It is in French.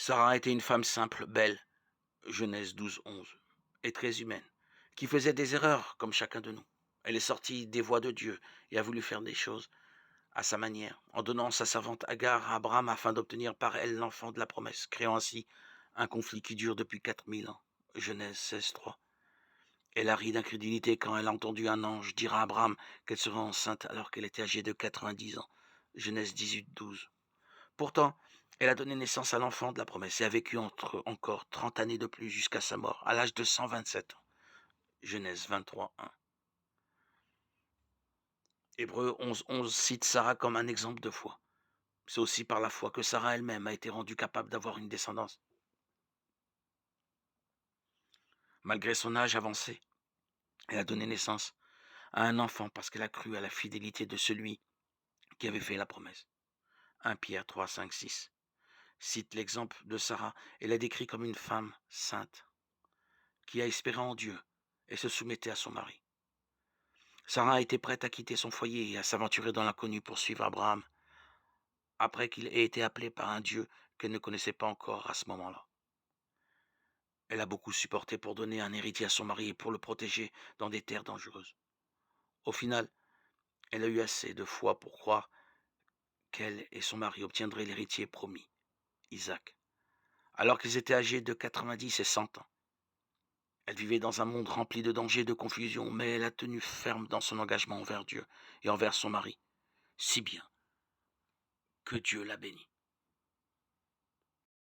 Sarah était une femme simple, belle, Genèse 12, 11, et très humaine, qui faisait des erreurs comme chacun de nous. Elle est sortie des voies de Dieu et a voulu faire des choses à sa manière, en donnant sa servante Agar à Abraham afin d'obtenir par elle l'enfant de la promesse, créant ainsi un conflit qui dure depuis 4000 ans. Genèse 16, 3. Elle a ri d'incrédulité quand elle a entendu un ange dire à Abraham qu'elle serait enceinte alors qu'elle était âgée de 90 ans. Genèse 18, 12. Pourtant, elle a donné naissance à l'enfant de la promesse et a vécu encore 30 années de plus jusqu'à sa mort, à l'âge de 127 ans. Genèse 23, 1. Hébreux 11, 11 cite Sarah comme un exemple de foi. C'est aussi par la foi que Sarah elle-même a été rendue capable d'avoir une descendance. Malgré son âge avancé, elle a donné naissance à un enfant parce qu'elle a cru à la fidélité de celui qui avait fait la promesse. 1 Pierre 3, 5, 6 cite l'exemple de Sarah et la décrit comme une femme sainte qui a espéré en Dieu et se soumettait à son mari. Sarah était prête à quitter son foyer et à s'aventurer dans l'inconnu pour suivre Abraham, après qu'il ait été appelé par un Dieu qu'elle ne connaissait pas encore à ce moment-là. Elle a beaucoup supporté pour donner un héritier à son mari et pour le protéger dans des terres dangereuses. Au final, elle a eu assez de foi pour croire qu'elle et son mari obtiendraient l'héritier promis, Isaac, alors qu'ils étaient âgés de 90 et 100 ans. Elle vivait dans un monde rempli de dangers et de confusion, mais elle a tenu ferme dans son engagement envers Dieu et envers son mari, si bien que Dieu l'a bénie.